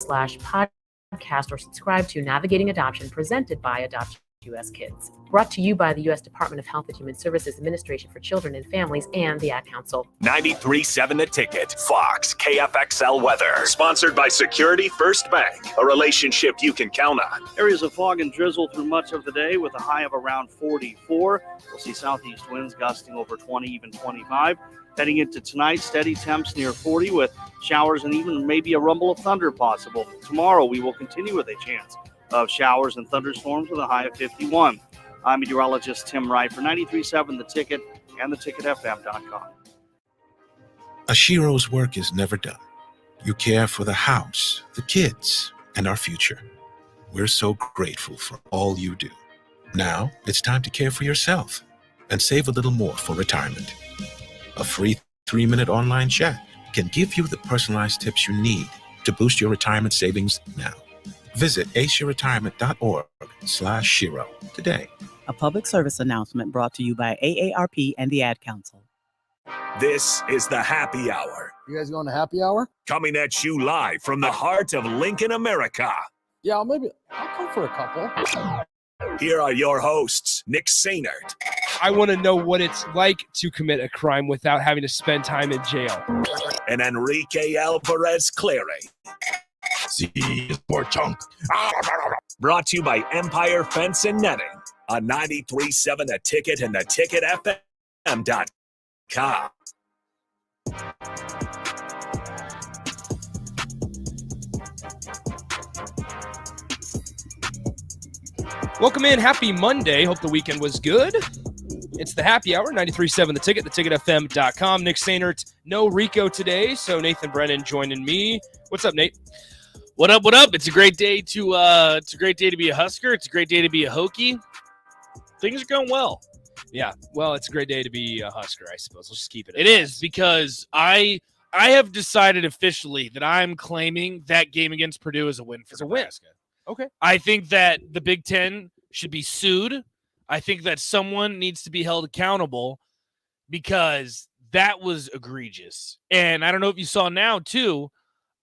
podcast or subscribe to Navigating Adoption presented by Adopt U.S. Kids. Brought to you by the U.S. Department of Health and Human Services Administration for Children and Families and the Ad Council. 93.7 The Ticket, Fox, KFXL weather. Sponsored by Security First Bank, a relationship you can count on. Areas of fog and drizzle through much of the day with a high of around 44. We'll see southeast winds gusting over 20, even 25. Heading into tonight, steady temps near 40 with showers and even maybe a rumble of thunder possible. Tomorrow, we will continue with a chance of showers and thunderstorms with a high of 51. I'm meteorologist Tim Wright for 93.7 The Ticket and theticketfm.com. Ashiro's work is never done. You care for the house, the kids, and our future. We're so grateful for all you do. Now, it's time to care for yourself and save a little more for retirement. A free 3-minute online chat can give you the personalized tips you need to boost your retirement savings now. Visit asiaretirement.org/Shiro today. A public service announcement brought to you by AARP and the Ad Council. This is the Happy Hour. You guys going to happy hour? Coming at you live from the heart of Lincoln, America. Yeah, I'll come for a couple. Here are your hosts, Nick Sainert. I want to know what it's like to commit a crime without having to spend time in jail. And Enrique Alvarez Clary. See, poor chunk. Brought to you by Empire Fence and Netting on 93.7 The Ticket and theticketfm.com. Welcome in. Happy Monday. Hope the weekend was good. It's the Happy Hour, 93.7 The Ticket, theticketfm.com. Nick Sainert, no Rico today, so Nathan Brennan joining me. What's up, Nate? What up? What up? It's a great day to be a Husker. It's a great day to be a Hokie. Things are going well. Yeah, well, it's a great day to be a Husker, I suppose. Let's just keep it. It is, because I have decided officially that I'm claiming that game against Purdue is a win for Nebraska. Okay. I think that the Big Ten should be sued. I think that someone needs to be held accountable because that was egregious. And I don't know if you saw now, too,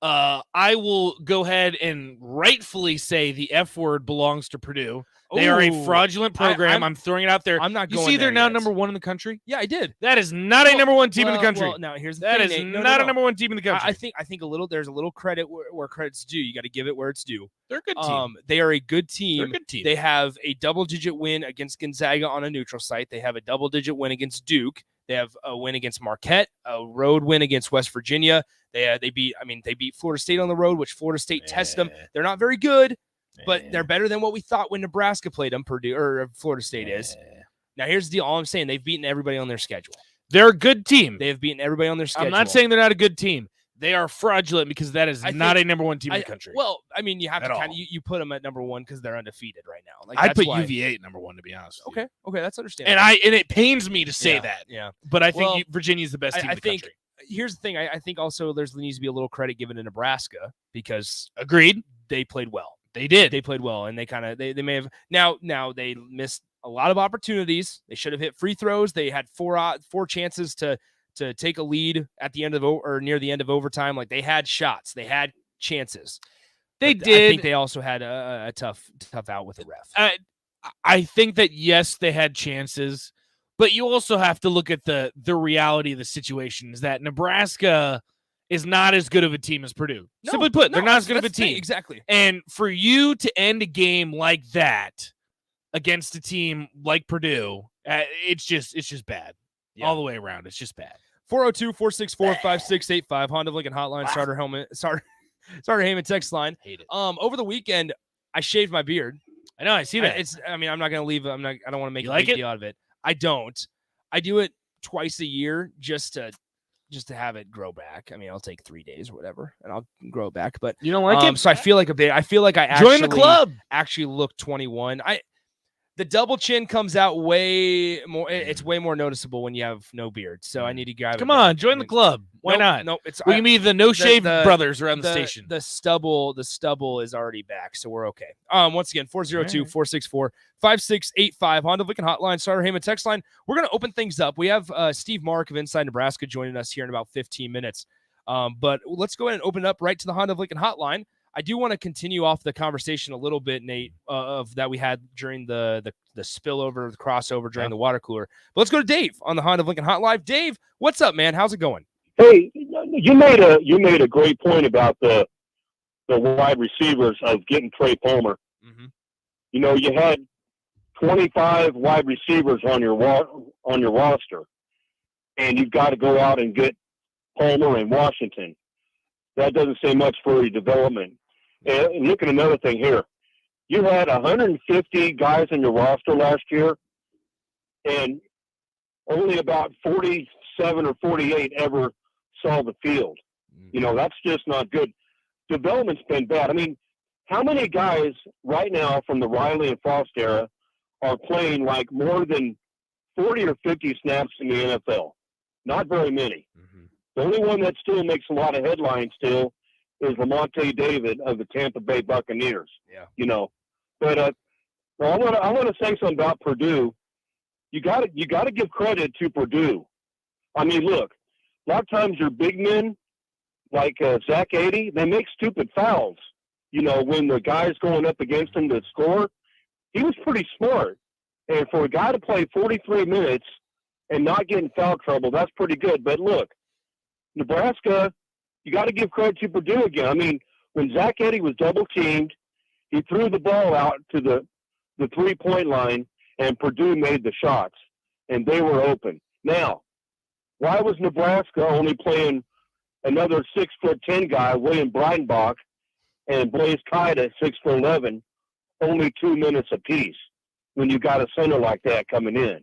I will go ahead and rightfully say the F word belongs to Purdue. They are a fraudulent program. I'm throwing it out there. I'm not going You see they're there now yet. number one in the country? Yeah, I did. That is not a number one team in the country. Well, now here's the That thing, is Nate. not a number one team in the country. I think there's a little credit where credit's due. You got to give it where it's due. They're a good team. They are a good team. They're a good team. They have a double-digit win against Gonzaga on a neutral site. They have a double-digit win against Duke. They have a win against Marquette, a road win against West Virginia. They beat Florida State on the road, which Florida State tested them. They're not very good, but they're better than what we thought when Nebraska played them. Purdue or Florida State is. Now here's the deal. All I'm saying, they've beaten everybody on their schedule. They're a good team. They have beaten everybody on their schedule. I'm not saying they're not a good team. They are fraudulent because that is not a number one team in the country. Well, I mean, you have to kind of you put them at number one because they're undefeated right now. Like, I'd put UVA at number one, to be honest. Okay, that's understandable. And it pains me to say that. Yeah, but I think Virginia's the best team in the country. Here's the thing. I think also there needs to be a little credit given to Nebraska because agreed, they played well. They did. They played well, and they may have now they missed a lot of opportunities. They should have hit free throws. They had four chances to take a lead at the end of or near the end of overtime. Like, they had shots, they had chances. They but did. I think they also had a tough out with the ref. I think that yes, they had chances, but you also have to look at the reality of the situation. Is that Nebraska is not as good of a team as Purdue. Simply put, they're not as good of a team. Exactly. And for you to end a game like that against a team like Purdue, it's just bad. Yeah. All the way around. It's just bad. 402-464-5685 Honda of Lincoln Hotline starter Heyman text line. Hate it. Over the weekend I shaved my beard. I know, I see that. I'm not going to leave I don't want to make a big deal out of it. I don't. I do it twice a year just to have it grow back. I mean, I'll take 3 days or whatever and I'll grow it back, but you don't like it? So I feel like I actually join the club. Actually look 21. The double chin comes out way more. It's way more noticeable when you have no beard. So I need to grab. Come on, join the club. Why not? No, we can be the no shave brothers around the station. The stubble is already back, so we're okay. Once again, 402-464-5685 Honda of Lincoln Hotline, starter Heyman text line. We're gonna open things up. We have Steve Marik of Inside Nebraska joining us here in about 15 minutes. But let's go ahead and open it up right to the Honda of Lincoln Hotline. I do want to continue off the conversation a little bit, Nate, of that we had during the spillover, the crossover during the water cooler. But let's go to Dave on the Honda of Lincoln Hot Live. Dave, what's up, man? How's it going? Hey, you made a great point about the wide receivers of getting Trey Palmer. Mm-hmm. You know, you had 25 wide receivers on your roster, and you've got to go out and get Palmer and Washington. That doesn't say much for your development. And look at another thing here. You had 150 guys in your roster last year, and only about 47 or 48 ever saw the field. You know, that's just not good. Development's been bad. I mean, how many guys right now from the Riley and Frost era are playing like more than 40 or 50 snaps in the NFL? Not very many. Mm-hmm. The only one that still makes a lot of headlines still is Lamonte David of the Tampa Bay Buccaneers. Yeah. You know, but well, I want to say something about Purdue. You got to give credit to Purdue. I mean, look, a lot of times your big men like Zach Adey, they make stupid fouls. You know, when the guy's going up against him to score, he was pretty smart. And for a guy to play 43 minutes and not get in foul trouble, that's pretty good. But look, Nebraska, you got to give credit to Purdue again. I mean, when Zach Edey was double teamed, he threw the ball out to the 3-point line, and Purdue made the shots, and they were open. Now, why was Nebraska only playing another 6'10" guy, William Breidenbach, and Blaise Kida, 6'11", only 2 minutes apiece when you got a center like that coming in?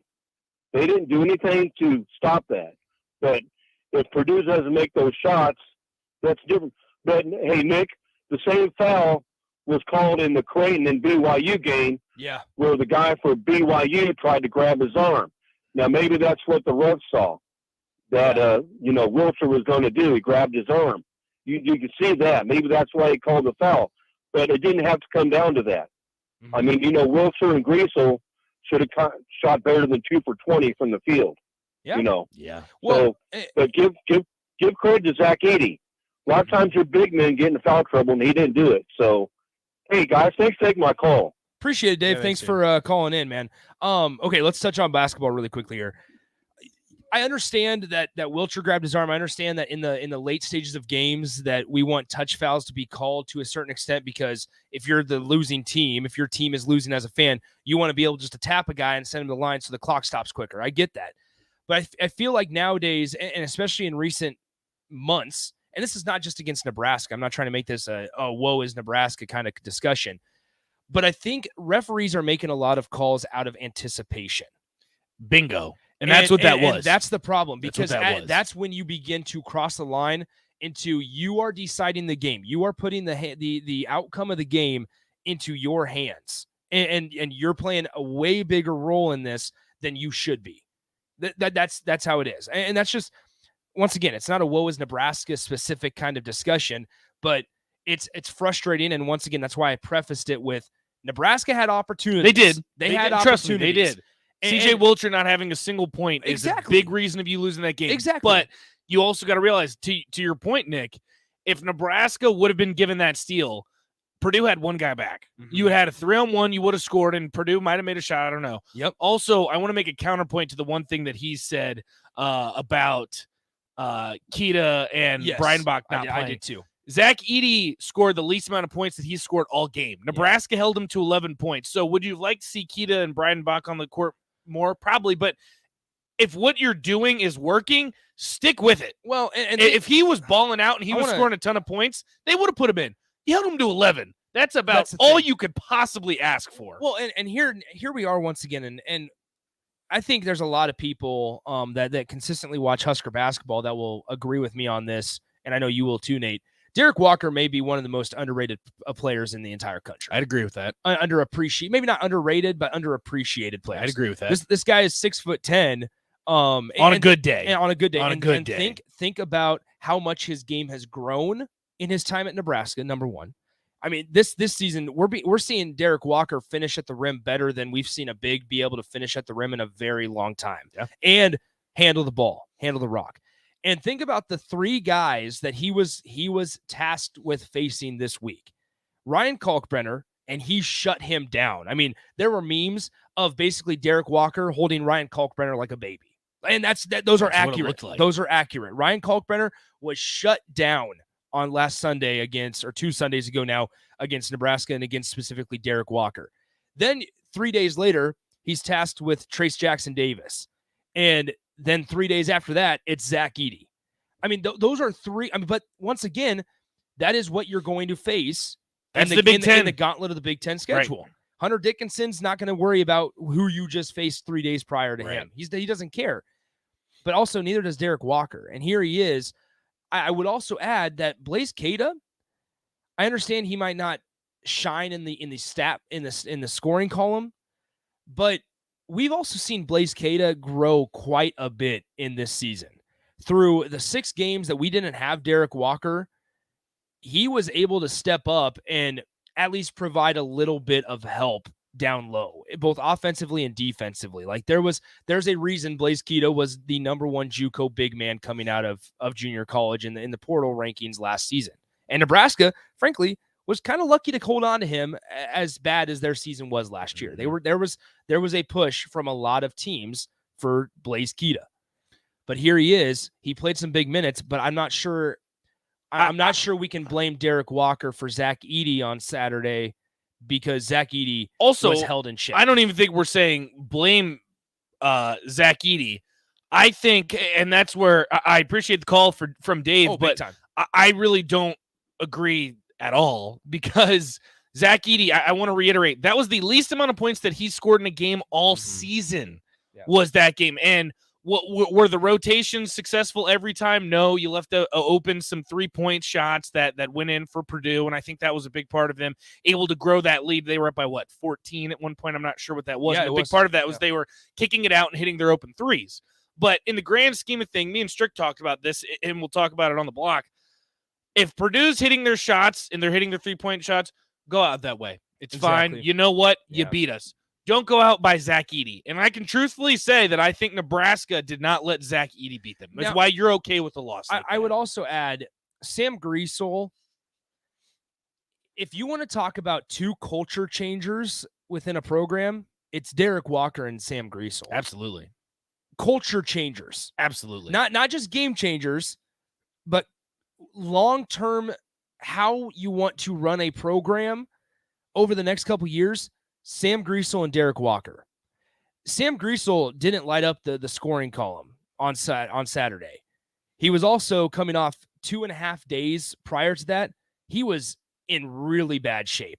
They didn't do anything to stop that. But if Purdue doesn't make those shots, that's different. But, hey, Nick, the same foul was called in the Creighton and BYU game, where the guy for BYU tried to grab his arm. Now, maybe that's what the ref saw, that, Wilcher was going to do. He grabbed his arm. You can see that. Maybe that's why he called the foul. But it didn't have to come down to that. Mm-hmm. I mean, Wilcher and Griesel should have shot better than 2 for 20 from the field. Yeah. You know. Yeah. So, but give credit to Zach Edey. A lot of times your big men get in foul trouble, and he didn't do it. So, hey, guys, thanks for taking my call. Appreciate it, Dave. Thanks for calling in, man. Okay, let's touch on basketball really quickly here. I understand that Wilcher grabbed his arm. I understand that in the late stages of games that we want touch fouls to be called to a certain extent, because if you're the losing team, if your team is losing as a fan, you want to be able just to tap a guy and send him to the line so the clock stops quicker. I get that. But I feel like nowadays, and especially in recent months, and this is not just against Nebraska. I'm not trying to make this a woe is Nebraska kind of discussion. But I think referees are making a lot of calls out of anticipation. Bingo. And that's what that was. And that's the problem, because that's when you begin to cross the line into you are deciding the game. You are putting the outcome of the game into your hands. And you're playing a way bigger role in this than you should be. That's how it is. And that's just, once again, it's not a woe is Nebraska specific kind of discussion, but it's frustrating. And once again, that's why I prefaced it with Nebraska had opportunities. They did. They had trust me, opportunities. they did. CJ Wilcher not having a single point is a big reason of you losing that game. Exactly. But you also got to realize, to your point, Nick, if Nebraska would have been given that steal, Purdue had one guy back. Mm-hmm. You had a 3-on-1, you would have scored, and Purdue might have made a shot. I don't know. Yep. Also, I want to make a counterpoint to the one thing that he said about Keita and Breidenbach not playing. I did too. Zach Edey scored the least amount of points that he's scored all game. Nebraska held him to 11 points. So would you like to see Keita and Breidenbach on the court more? Probably, but if what you're doing is working, stick with it. Well, and if he was balling out and he was scoring a ton of points, they would have put him in. You held him to 11. That's about all you could possibly ask for. Well, and here we are once again, and I think there's a lot of people that consistently watch Husker basketball that will agree with me on this, and I know you will too, Nate. Derek Walker may be one of the most underrated players in the entire country. I'd agree with that. Underappreciated, maybe not underrated, but underappreciated players. I'd agree with that. This guy is 6'10", on a good day. And on a good day. On a good day. Think about how much his game has grown in his time at Nebraska. Number one, I mean, this season we're seeing Derek Walker finish at the rim better than we've seen a big be able to finish at the rim in a very long time. Yeah. And handle the ball, handle the rock. And think about the three guys that he was tasked with facing this week. Ryan Kalkbrenner, and he shut him down. I mean, there were memes of basically Derek Walker holding Ryan Kalkbrenner like a baby. And those are That's what it accurate. looked like. Those are accurate. Ryan Kalkbrenner was shut down on last Sunday against, or 2 Sundays ago now, against Nebraska and against specifically Derek Walker. Then 3 days later, he's tasked with Trace Jackson Davis. And then 3 days after that, it's Zach Edey. I mean, those are three. I mean, but once again, that is what you're going to face. That's in the Big Ten. in the gauntlet of the Big Ten schedule. Right. Hunter Dickinson's not going to worry about who you just faced 3 days prior to him. He doesn't care. But also, neither does Derek Walker. And here he is. I would also add that Blaise Keita, I understand he might not shine in the scoring column, but we've also seen Blaise Keita grow quite a bit in this season. Through the 6 games that we didn't have Derek Walker, he was able to step up and at least provide a little bit of help down low, both offensively and defensively. Like there's a reason Blaise Keita was the number 1 JUCO big man coming out of junior college in the portal rankings last season. And Nebraska, frankly, was kind of lucky to hold on to him as bad as their season was last year. There was a push from a lot of teams for Blaise Keita. But here he is. He played some big minutes, but I'm not sure we can blame Derek Walker for Zach Edey on Saturday, because Zach Edey also was held in check. I don't even think we're saying blame Zach Edey. I think, and that's where I appreciate the call from Dave, but I really don't agree at all, because Zach Edey, I want to reiterate, that was the least amount of points that he scored in a game all season was that game. And were the rotations successful every time? No, you left open some 3-point shots that went in for Purdue, and I think that was a big part of them able to grow that lead. They were up by 14 at one point. I'm not sure what that was. A big part of that was they were kicking it out and hitting their open threes. But in the grand scheme of things, me and Strick talked about this, and we'll talk about it on the block. If Purdue's hitting their shots and they're hitting their 3-point shots, go out that way. It's fine. You know what? You beat us. Don't go out by Zach Edey. And I can truthfully say that I think Nebraska did not let Zach Edey beat them. That's why you're okay with the loss. I would also add Sam Griesel. If you want to talk about 2 culture changers within a program, it's Derek Walker and Sam Griesel. Absolutely. Culture changers. Absolutely. Not just game changers, but long-term, how you want to run a program over the next couple years. Sam Griesel and Derek Walker. Sam Griesel didn't light up the scoring column on Saturday. He was also coming off 2.5 days prior to that. He was in really bad shape.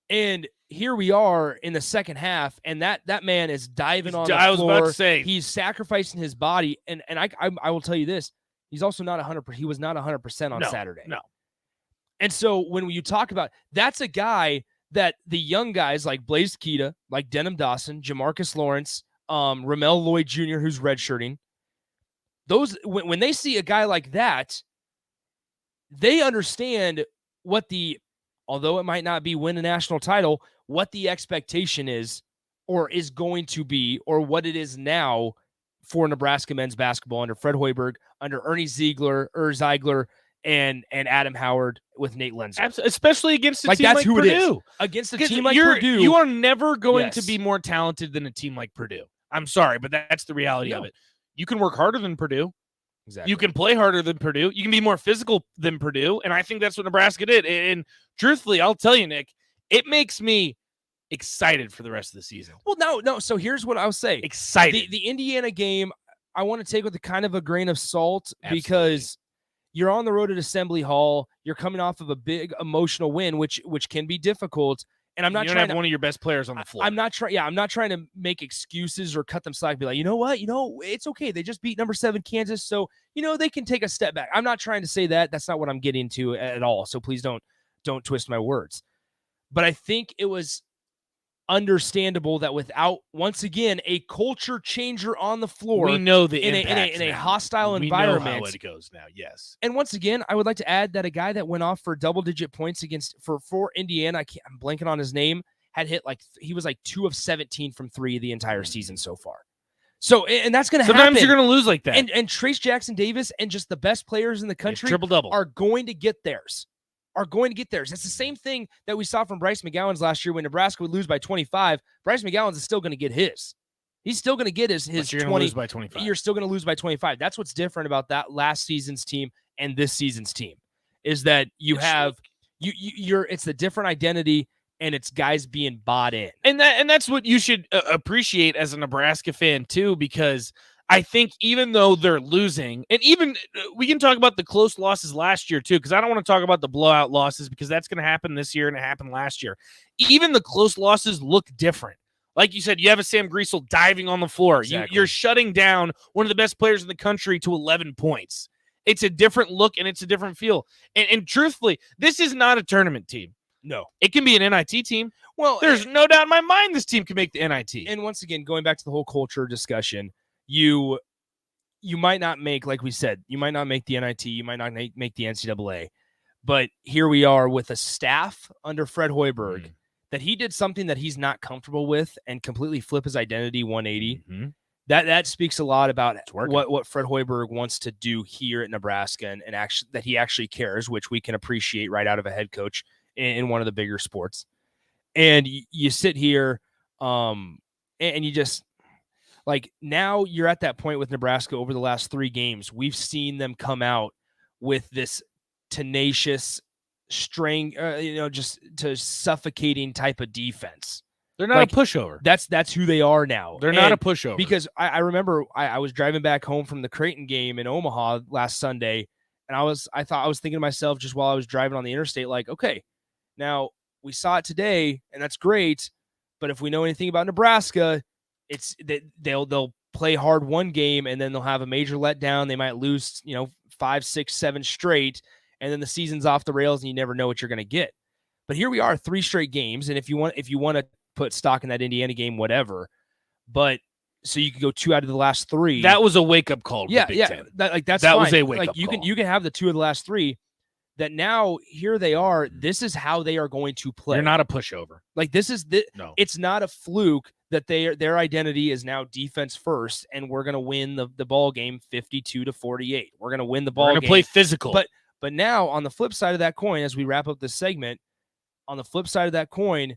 And here we are in the second half, and that man is diving on the floor. I was about to say. He's sacrificing his body, and I will tell you this. He's also not 100%. He was not 100% on Saturday. No. And so when you talk about, that's a guy that the young guys like Blaise Keita, like Denham Dawson, Jamarcus Lawrence, Ramel Lloyd Jr., who's redshirting, those when they see a guy like that, they understand what although it might not be win a national title, what the expectation is, or is going to be, or what it is now for Nebraska men's basketball under Fred Hoiberg, under Ernie Ziegler, and Adam Howard with Nate Lenzer. Especially against a team like who Purdue. It is. Against a team like Purdue. You are never going to be more talented than a team like Purdue. I'm sorry, but that's the reality of it. You can work harder than Purdue. Exactly. You can play harder than Purdue. You can be more physical than Purdue. And I think that's what Nebraska did. And truthfully, I'll tell you, Nick, it makes me excited for the rest of the season. Well, no. So here's what I'll say. Excited. The Indiana game, I want to take with a kind of a grain of salt. Absolutely. Because you're on the road at Assembly Hall. You're coming off of a big emotional win, which can be difficult. And I'm not trying trying to have one of your best players on the floor. I'm not trying to make excuses or cut them slack. Be like, you know what? It's okay. They just beat number 7 Kansas, so they can take a step back. I'm not trying to say that. That's not what I'm getting to at all. So please don't twist my words. But I think it was understandable that without, once again, a culture changer on the floor, we know the in a hostile environment. We know how it goes now. Yes. And once again, I would like to add that a guy that went off for double-digit points for Indiana, I'm blanking on his name, had hit he was 2 of 17 from 3 the entire season so far. So, and that's going to happen. Sometimes you're going to lose like that. And Trace Jackson Davis and just the best players in the country triple-double are going to get theirs. are going to get theirs. It's the same thing that we saw from Bryce McGowan's last year when Nebraska would lose by 25. Bryce McGowan's is still going to get his. He's still going to get his But you're 20. going to lose by 25. You're still going to lose by 25. That's what's different about that last season's team and this season's team is that it's the different identity and it's guys being bought in. And that's what you should appreciate as a Nebraska fan too, because I think even though they're losing, and even we can talk about the close losses last year too, because I don't want to talk about the blowout losses because that's going to happen this year and it happened last year. Even the close losses look different. Like you said, you have a Sam Griesel diving on the floor. Exactly. You're shutting down one of the best players in the country to 11 points. It's a different look and it's a different feel. And truthfully, this is not a tournament team. No. It can be an NIT team. Well, there's no doubt in my mind this team can make the NIT. And once again, going back to the whole culture discussion, you might not make, like we said, you might not make the NIT, you might not make the NCAA. But here we are with a staff under Fred Hoiberg that he did something that he's not comfortable with and completely flip his identity 180. That speaks a lot about what Fred Hoiberg wants to do here at Nebraska and actually that he actually cares, which we can appreciate right out of a head coach in one of the bigger sports. And you sit here and you just like now you're at that point with Nebraska over the last 3 games. We've seen them come out with this tenacious just to suffocating type of defense. They're not a pushover. That's who they are now. They're not a pushover. Because I remember I was driving back home from the Creighton game in Omaha last Sunday, and I was thinking to myself just while I was driving on the interstate, like, okay, now we saw it today, and that's great, but if we know anything about Nebraska, it's that they'll play hard one game and then they'll have a major letdown. They might lose, 5, 6, 7 straight, and then the season's off the rails and you never know what you're going to get. But here we are, 3 straight games, and if you want to put stock in that Indiana game, whatever. But so you could go 2 out of the last 3. That was a wake up call. Yeah, Big yeah. Ten. That fine. was a wake up call. You can have the 2 of the last 3. That now here they are. This is how they are going to play. They're not a pushover. Like this is no. It's not a fluke that their identity is now defense first, and we're going to win the ball game 52-48. We're going to win the ball. We're going to play physical. But now on the flip side of that coin, as we wrap up this segment, on the flip side of that coin,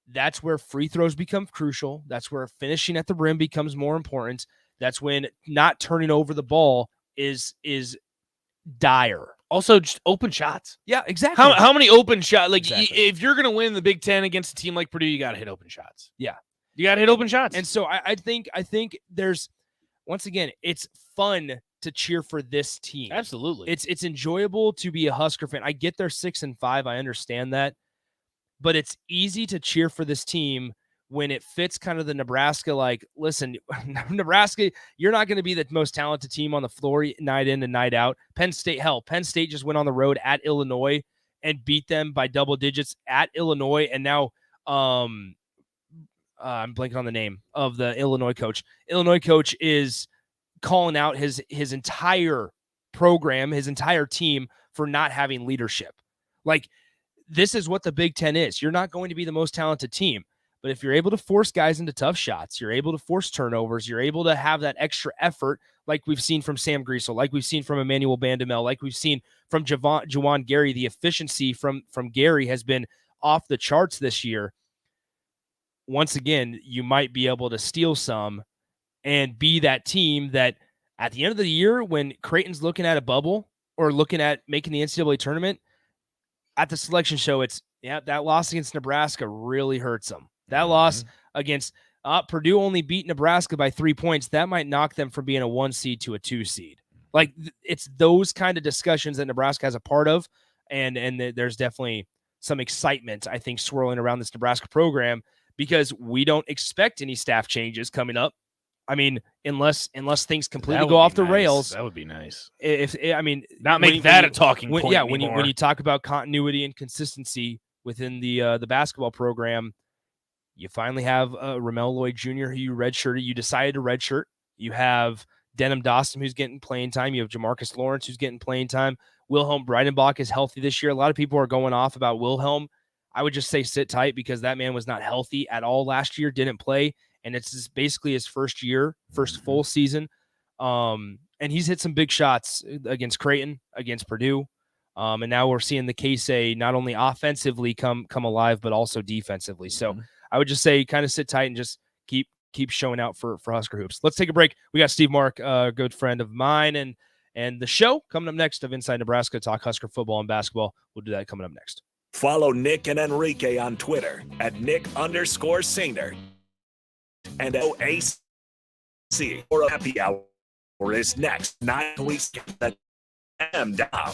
that's where free throws become crucial. That's where finishing at the rim becomes more important. That's when not turning over the ball is dire. Also, just open shots. Yeah, exactly. How many open shots? Like, Exactly. if you're going to win the Big Ten against a team like Purdue, you got to hit open shots. Yeah. You got to hit open shots. And so I think there's, once again, it's fun to cheer for this team. Absolutely. It's enjoyable to be a Husker fan. I get they're 6-5. I understand that. But it's easy to cheer for this team when it fits kind of the Nebraska, like, listen, Nebraska, you're not going to be the most talented team on the floor night in and night out. Penn State just went on the road at Illinois and beat them by double digits at Illinois. And now I'm blanking on the name of the Illinois coach. Illinois coach is calling out his entire program, his entire team for not having leadership. Like, this is what the Big Ten is. You're not going to be the most talented team. But if you're able to force guys into tough shots, you're able to force turnovers, you're able to have that extra effort like we've seen from Sam Griesel, like we've seen from Emmanuel Bandamel, like we've seen from Juwan Gary. The efficiency from Gary has been off the charts this year. Once again, you might be able to steal some and be that team that at the end of the year when Creighton's looking at a bubble or looking at making the NCAA tournament, at the selection show, that loss against Nebraska really hurts them. That loss against Purdue only beat Nebraska by 3 points. That might knock them from being a 1 seed to a 2 seed. Like, it's those kind of discussions that Nebraska has a part of, and there's definitely some excitement, I think, swirling around this Nebraska program because we don't expect any staff changes coming up. I mean, unless things completely go off the rails. That would be nice. Not make that a talking point. Yeah, when you talk about continuity and consistency within the basketball program, you finally have Ramel Lloyd Jr., who you redshirted. You decided to redshirt. You have Denham Dostum, who's getting playing time. You have Jamarcus Lawrence, who's getting playing time. Wilhelm Breidenbach is healthy this year. A lot of people are going off about Wilhelm. I would just say sit tight because that man was not healthy at all last year, didn't play, and it's basically his first full season. And he's hit some big shots against Creighton, against Purdue. And now we're seeing the K-Say not only offensively come alive, but also defensively. So I would just say kind of sit tight and just keep showing out for Husker Hoops. Let's take a break. We got Steve Marik, a good friend of mine, and the show coming up next of Inside Nebraska, talk Husker football and basketball. We'll do that coming up next. Follow Nick and Enrique on Twitter at Nick_Sainer and OAC. Or happy hour is next. 9 weeks at M down.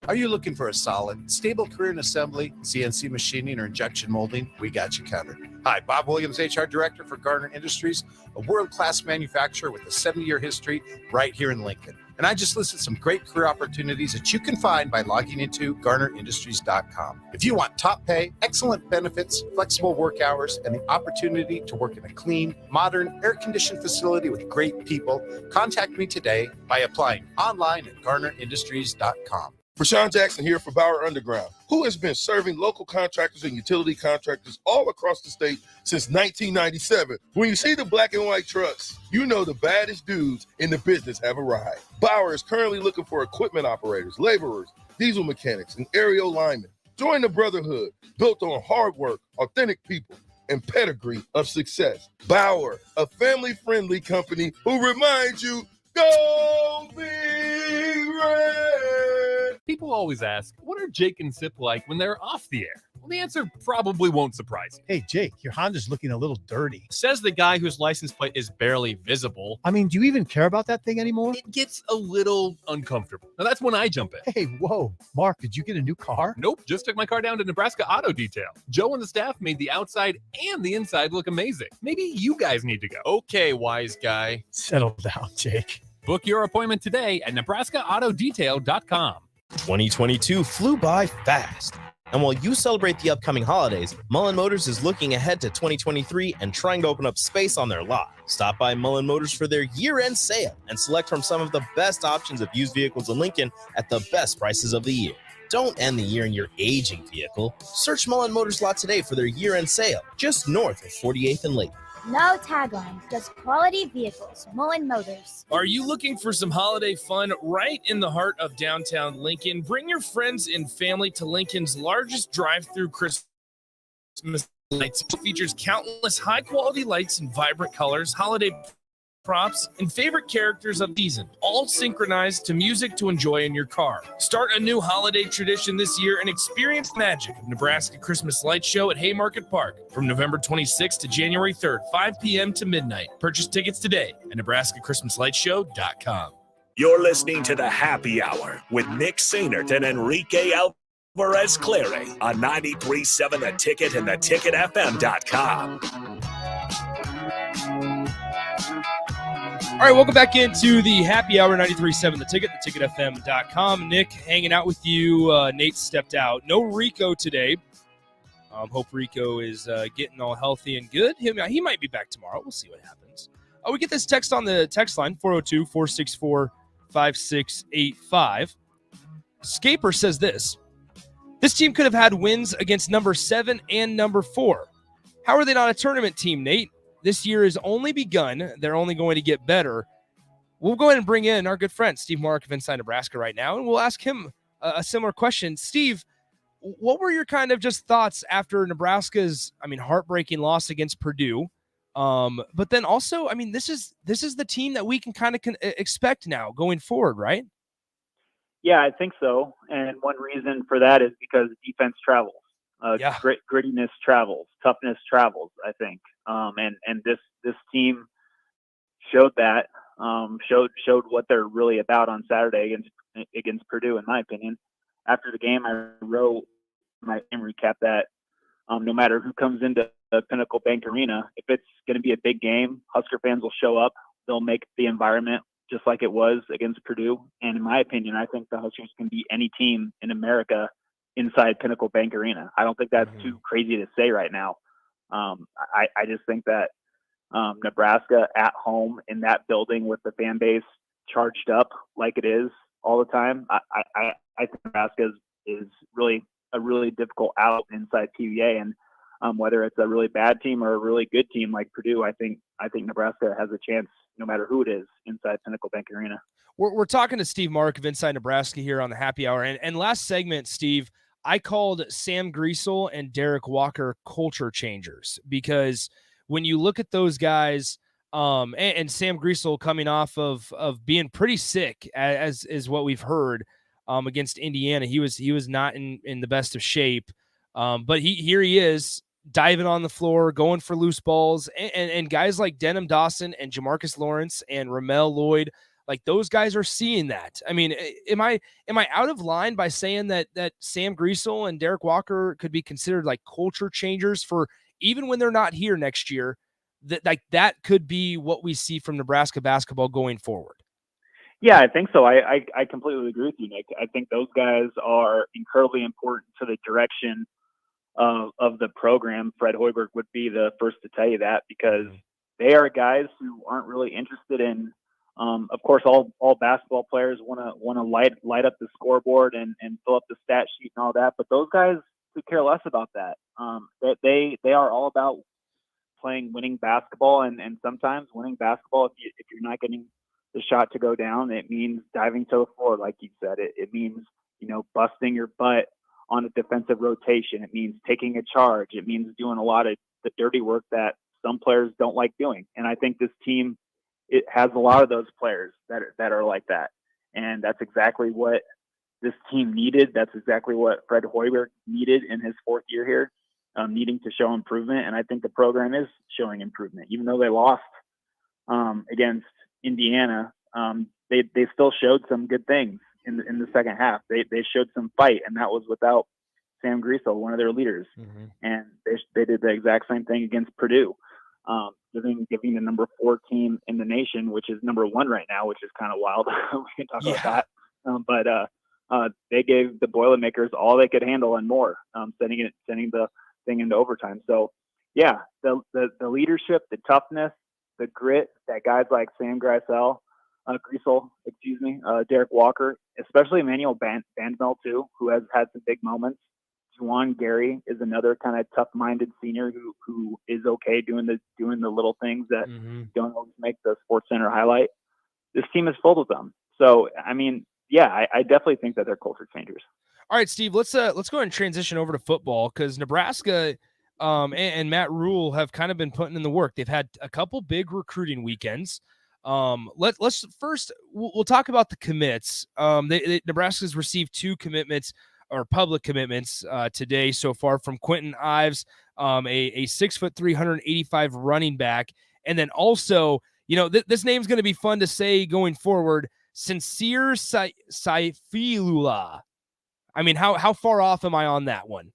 Are you looking for a solid, stable career in assembly, CNC machining, or injection molding? We got you covered. Hi, Bob Williams, HR Director for Garner Industries, a world-class manufacturer with a 70-year history right here in Lincoln. And I just listed some great career opportunities that you can find by logging into GarnerIndustries.com. If you want top pay, excellent benefits, flexible work hours, and the opportunity to work in a clean, modern, air-conditioned facility with great people, contact me today by applying online at GarnerIndustries.com. Rashawn Jackson here for Bauer Underground, who has been serving local contractors and utility contractors all across the state since 1997. When you see the black and white trucks, you know the baddest dudes in the business have arrived. Bauer is currently looking for equipment operators, laborers, diesel mechanics, and aerial linemen. Join the brotherhood built on hard work, authentic people, and pedigree of success. Bauer, a family-friendly company who reminds you, go Big Red! People always ask, what are Jake and Sip like when they're off the air? Well, the answer probably won't surprise you. Hey, Jake, your Honda's looking a little dirty. Says the guy whose license plate is barely visible. I mean, do you even care about that thing anymore? It gets a little uncomfortable. Now, that's when I jump in. Hey, whoa. Mark, did you get a new car? Nope, just took my car down to Nebraska Auto Detail. Joe and the staff made the outside and the inside look amazing. Maybe you guys need to go. Okay, wise guy. Settle down, Jake. Book your appointment today at NebraskaAutoDetail.com. 2022 flew by fast. And while you celebrate the upcoming holidays, Mullen Motors is looking ahead to 2023 and trying to open up space on their lot. Stop by Mullen Motors for their year-end sale and select from some of the best options of used vehicles in Lincoln at the best prices of the year. Don't end the year in your aging vehicle. Search Mullen Motors lot today for their year-end sale, just north of 48th and Lake. No taglines, just quality vehicles. Mullen Motors. Are you looking for some holiday fun right in the heart of downtown Lincoln? Bring your friends and family to Lincoln's largest drive-through Christmas lights. It features countless high-quality lights in vibrant colors, holiday props, and favorite characters of the season, all synchronized to music to enjoy in your car. Start a new holiday tradition this year and experience the magic of Nebraska Christmas Light Show at Haymarket Park from November 26th to January 3rd, 5 p.m. to midnight. Purchase tickets today at NebraskaChristmasLightShow.com. You're listening to the Happy Hour with Nick Sainert and Enrique Alvarez Clary on 93.7 The Ticket and theticketfm.com. All right, welcome back into the Happy Hour, 93.7 The Ticket, theticketfm.com. Nick, hanging out with you. Nate stepped out. No Rico today. Hope Rico is getting all healthy and good. He might be back tomorrow. We'll see what happens. We get this text on the text line, 402-464-5685. Scaper says this. This team could have had wins against number 7 and number 4. How are they not a tournament team, Nate? This year has only begun. They're only going to get better. We'll go ahead and bring in our good friend, Steve Marik of Inside Nebraska right now, and we'll ask him a similar question. Steve, what were your kind of just thoughts after Nebraska's, heartbreaking loss against Purdue? But then also, this is the team that we can kind of expect now going forward, right? Yeah, I think so. And one reason for that is because defense travels. Grittiness travels, toughness travels, I think. And this team showed that, showed what they're really about on Saturday against Purdue, in my opinion. After the game, I wrote my game recap that no matter who comes into the Pinnacle Bank Arena, if it's going to be a big game, Husker fans will show up. They'll make the environment just like it was against Purdue. And in my opinion, I think the Huskers can beat any team in America inside Pinnacle Bank Arena. I don't think that's too crazy to say right now. I just think that Nebraska at home in that building with the fan base charged up like it is all the time, I think Nebraska is really a really difficult out inside PVA. And whether it's a really bad team or a really good team like Purdue, I think Nebraska has a chance no matter who it is inside Pinnacle Bank Arena. We're talking to Steve Marik of Inside Nebraska here on the Happy Hour. And last segment, Steve, I called Sam Griesel and Derek Walker culture changers, because when you look at those guys, and Sam Griesel coming off of being pretty sick, as is what we've heard, against Indiana, he was not in the best of shape, but here he is diving on the floor, going for loose balls, and guys like Denham Dawson and Jamarcus Lawrence and Ramel Lloyd, like those guys are seeing that. I mean, am I out of line by saying that Sam Griesel and Derek Walker could be considered like culture changers for even when they're not here next year? That could be what we see from Nebraska basketball going forward. Yeah, I think so. I completely agree with you, Nick. I think those guys are incredibly important to the direction of the program. Fred Hoiberg would be the first to tell you that, because they are guys who aren't really interested in. Of course, all basketball players want to light up the scoreboard and fill up the stat sheet and all that, but those guys could care less about that. They are all about playing winning basketball, and sometimes winning basketball, if you're not getting the shot to go down, it means diving to the floor, like you said. It means busting your butt on a defensive rotation. It means taking a charge. It means doing a lot of the dirty work that some players don't like doing. And I think this team, it has a lot of those players that are like that. And that's exactly what this team needed. That's exactly what Fred Hoiberg needed in his fourth year here, needing to show improvement. And I think the program is showing improvement. Even though they lost against Indiana, they still showed some good things in the second half. They showed some fight, and that was without Sam Griesel, one of their leaders. And they did the exact same thing against Purdue. Giving the number 4 team in the nation, which is number 1 right now, which is kind of wild. We can talk about that. But they gave the Boilermakers all they could handle and more, sending the thing into overtime. So, yeah, the leadership, the toughness, the grit that guys like Sam Griesel, Derek Walker, especially Emmanuel Bandmel too, who has had some big moments. Juwan Gary is another kind of tough-minded senior who is okay doing the little things that don't always make the Sports Center highlight. This team is filled with them. So, I mean, yeah, I definitely think that they're culture changers. All right, Steve, let's go ahead and transition over to football, because Nebraska and Matt Rule have kind of been putting in the work. They've had a couple big recruiting weekends. Let's first we'll talk about the commits. Nebraska's received 2 commitments, or public commitments, today so far, from Quentin Ives, a 6'3", 385 running back, and then also, this name's going to be fun to say going forward, Sincere Saifullah. I mean, how far off am I on that one?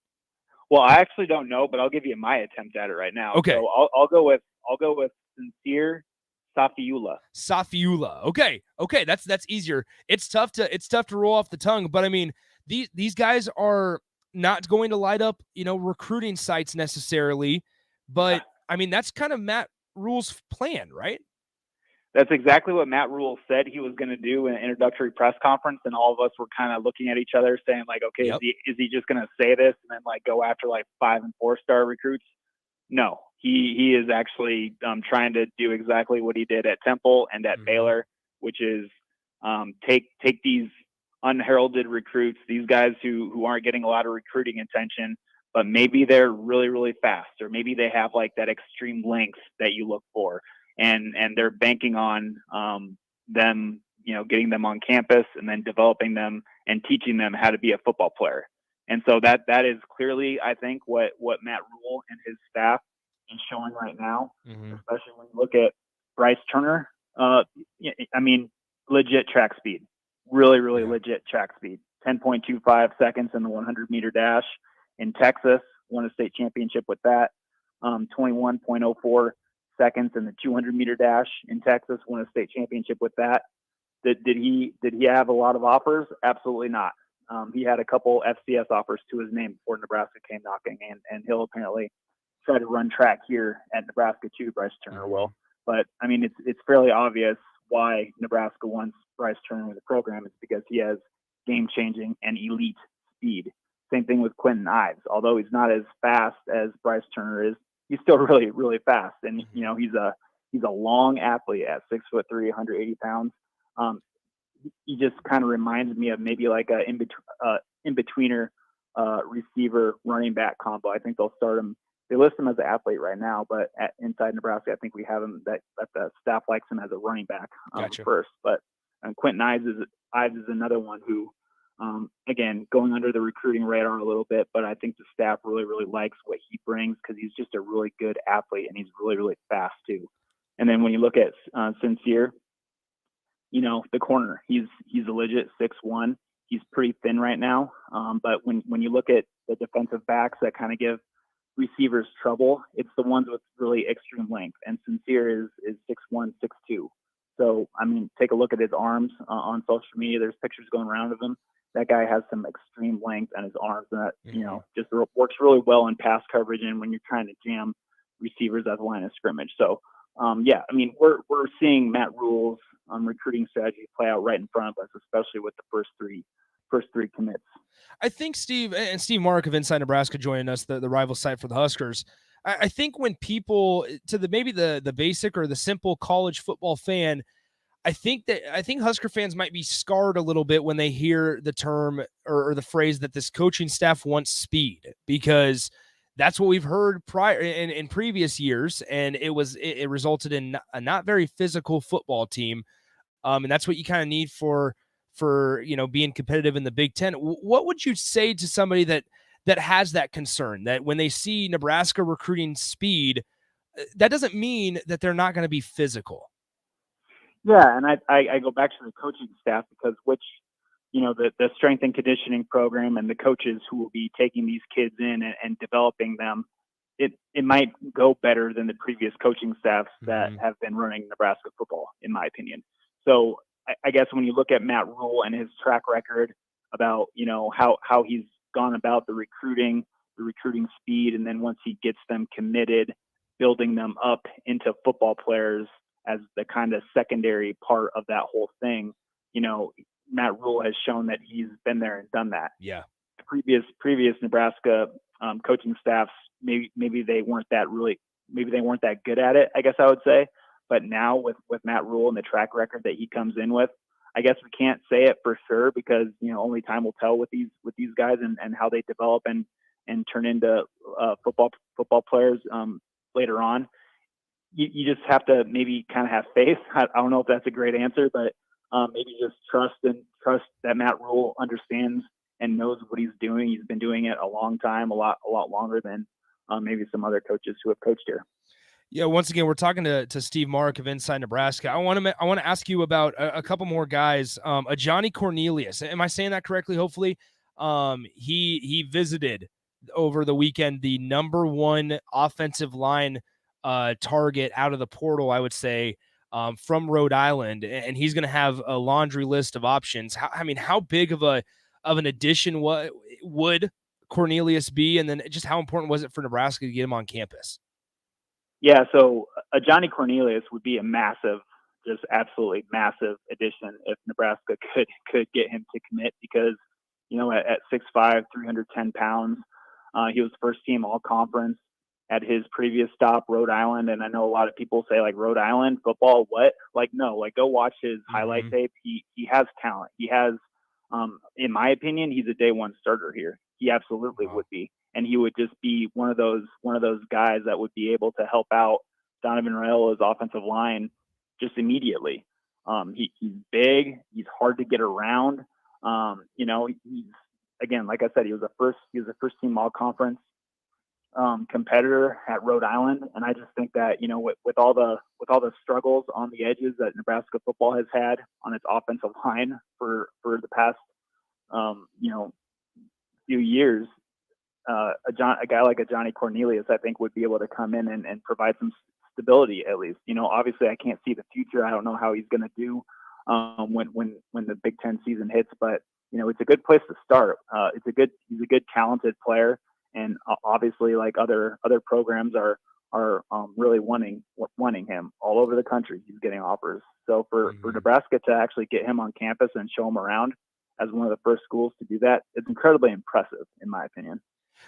Well, I actually don't know, but I'll give you my attempt at it right now. Okay. So I'll go with Sincere Saifullah. Saifullah. Okay, that's easier. It's tough to roll off the tongue, but I mean, these guys are not going to light up, recruiting sites necessarily, but I mean, that's kind of Matt Rule's plan, right? That's exactly what Matt Rule said he was going to do in an introductory press conference, and all of us were kind of looking at each other saying, like, okay, is he just going to say this and then like go after like 5- and 4-star recruits? No, he is actually trying to do exactly what he did at Temple and at Baylor, which is take these unheralded recruits, these guys who aren't getting a lot of recruiting attention, but maybe they're really, really fast, or maybe they have like that extreme length that you look for. And they're banking on them, getting them on campus and then developing them and teaching them how to be a football player. And so that is clearly, I think, what Matt Rule and his staff is showing right now, especially when you look at Bryce Turner. I mean, legit track speed, really, really legit track speed. 10.25 seconds in the 100-meter dash in Texas, won a state championship with that. 21.04 seconds in the 200-meter dash in Texas, won a state championship with that. Did he have a lot of offers? Absolutely not. He had a couple FCS offers to his name before Nebraska came knocking, and he'll apparently try to run track here at Nebraska too. Bryce Turner will, but I mean, it's fairly obvious why Nebraska wants Bryce Turner in the program. It's because he has game-changing and elite speed. Same thing with Quentin Ives. Although he's not as fast as Bryce Turner is, he's still really, really fast. And, he's a long athlete at 6'3", 180 pounds. he just kind of reminds me of maybe like a in-betweener receiver running back combo. I think they'll start him. They list him as an athlete right now, but inside Nebraska, I think we have him that the staff likes him as a running back first. But Quentin Ives is another one who, again, going under the recruiting radar a little bit, but I think the staff really, really likes what he brings because he's just a really good athlete and he's really, really fast too. And then when you look at Sincere, the corner, he's a legit 6'1". He's pretty thin right now. But when you look at the defensive backs that kind of give receivers trouble, it's the ones with really extreme length. And Sincere is 6'1", 6'2". So, I mean, take a look at his arms on social media. There's pictures going around of him. That guy has some extreme length on his arms that, just works really well in pass coverage and when you're trying to jam receivers at the line of scrimmage. So, I mean, we're seeing Matt Rule's recruiting strategy play out right in front of us, especially with the first three commits. I think Steve Marik of Inside Nebraska joining us, the rival site for the Huskers. I think when people maybe the basic or the simple college football fan, I think Husker fans might be scarred a little bit when they hear the term or the phrase that this coaching staff wants speed, because that's what we've heard prior in previous years, and it resulted in a not very physical football team, and that's what you kind of need for being competitive in the Big Ten. What would you say to somebody that has that concern, that when they see Nebraska recruiting speed, that doesn't mean that they're not going to be physical? Yeah, and I go back to the coaching staff because the strength and conditioning program and the coaches who will be taking these kids in and developing them, it might go better than the previous coaching staffs that have been running Nebraska football, in my opinion. So I guess when you look at Matt Rule and his track record about, how he's gone about the recruiting speed, and then once he gets them committed, building them up into football players as the kind of secondary part of that whole thing, Matt Rule has shown that he's been there and done that. Yeah. Previous Nebraska coaching staffs, maybe they weren't that good at it, I guess I would say. But now with Matt Rule and the track record that he comes in with, I guess we can't say it for sure because, only time will tell with these guys and how they develop and turn into football players later on. You just have to maybe kind of have faith. I don't know if that's a great answer, but maybe just trust that Matt Rule understands and knows what he's doing. He's been doing it a long time, a lot longer than maybe some other coaches who have coached here. Yeah, once again, we're talking to Steve Marik of Inside Nebraska. I want to ask you about a couple more guys. A Johnny Cornelius. Am I saying that correctly? Hopefully, he visited over the weekend the number one offensive line target out of the portal, I would say, from Rhode Island, and he's going to have a laundry list of options. How big of an addition would Cornelius be, and then just how important was it for Nebraska to get him on campus? Yeah, so a Johnny Cornelius would be a massive, just absolutely massive addition if Nebraska could get him to commit because, at 6'5", 310 pounds, he was first team all conference at his previous stop, Rhode Island. And I know a lot of people say like Rhode Island football, what? Like, no, like go watch his highlight tape. He has talent. He has, in my opinion, he's a day one starter here. He absolutely would be. And he would just be one of those guys that would be able to help out Donovan Raiola's offensive line just immediately. He's big. He's hard to get around. He's, again, like I said, he was a first team all conference competitor at Rhode Island, and I just think that with all the struggles on the edges that Nebraska football has had on its offensive line for the past few years. A guy like a Johnny Cornelius, I think, would be able to come in and provide some stability at least. Obviously I can't see the future. I don't know how he's going to do when the Big Ten season hits, but it's a good place to start. He's a good talented player, and obviously like other programs are really wanting him all over the country. He's getting offers. So for Nebraska to actually get him on campus and show him around as one of the first schools to do that, it's incredibly impressive in my opinion.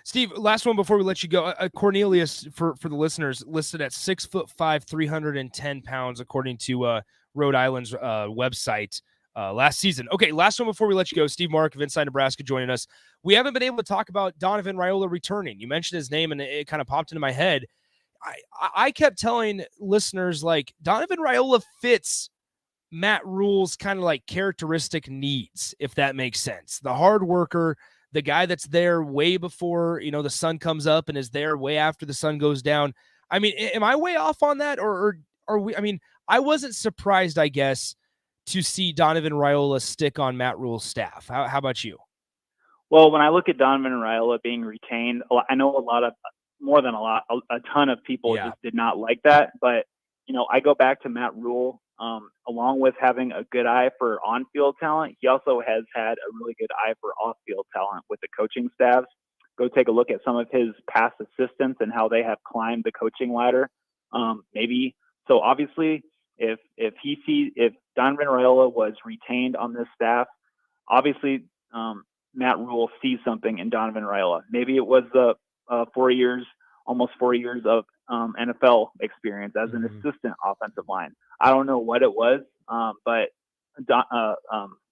Steve, last one before we let you go. Cornelius, for the listeners, listed at 6'5", 310 pounds, according to Rhode Island's website. last season. Okay, last one before we let you go. Steve Marik of Inside Nebraska joining us. We haven't been able to talk about Donovan Raiola returning. You mentioned his name, and it kind of popped into my head. I kept telling listeners, like, Donovan Raiola fits Matt Rule's kind of like characteristic needs, if that makes sense. The hard worker, the guy that's there way before, the sun comes up and is there way after the sun goes down. I mean, am I way off on that? Or are we? I mean, I wasn't surprised, I guess, to see Donovan Raiola stick on Matt Rule's staff. How about you? Well, when I look at Donovan Raiola being retained, I know a ton of people just did not like that. But, I go back to Matt Rule, along with having a good eye for on-field talent. He also has had a really good eye for off-field talent with the coaching staffs. Go take a look at some of his past assistants and how they have climbed the coaching ladder. So obviously, if Donovan Raiola was retained on this staff, obviously Matt Rule sees something in Donovan Raiola. Maybe it was the almost 4 years of NFL experience as an assistant offensive line. I don't know what it was, but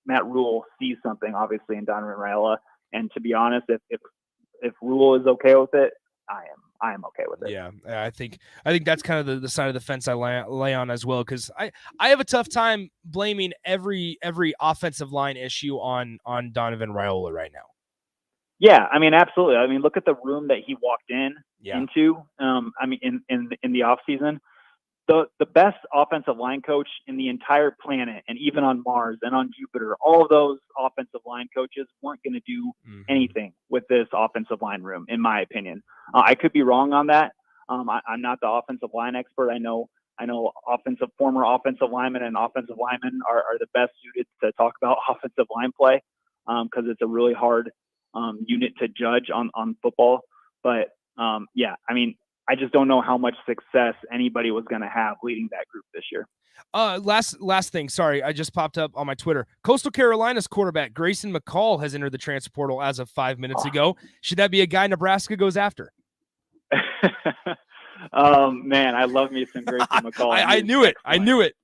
Matt Rule sees something obviously in Donovan Raiola. And to be honest, if Rule is okay with it, I am okay with it. Yeah, I think that's kind of the side of the fence I lay on as well, because I have a tough time blaming every offensive line issue on Donovan Raiola right now. Yeah, I mean, absolutely. I mean, look at the room that he walked into. In the offseason, the best offensive line coach in the entire planet, and even on Mars and on Jupiter, all of those offensive line coaches weren't going to do anything with this offensive line room, in my opinion. I could be wrong on that. I'm not the offensive line expert. I know former offensive linemen and offensive linemen are the best suited to talk about offensive line play, because it's a really hard unit to judge on football. But I mean, I just don't know how much success anybody was going to have leading that group this year. Last thing. Sorry, I just popped up on my Twitter. Coastal Carolina's quarterback Grayson McCall has entered the transfer portal as of 5 minutes ago. Should that be a guy Nebraska goes after? Man, I love me some Grayson McCall. I knew it.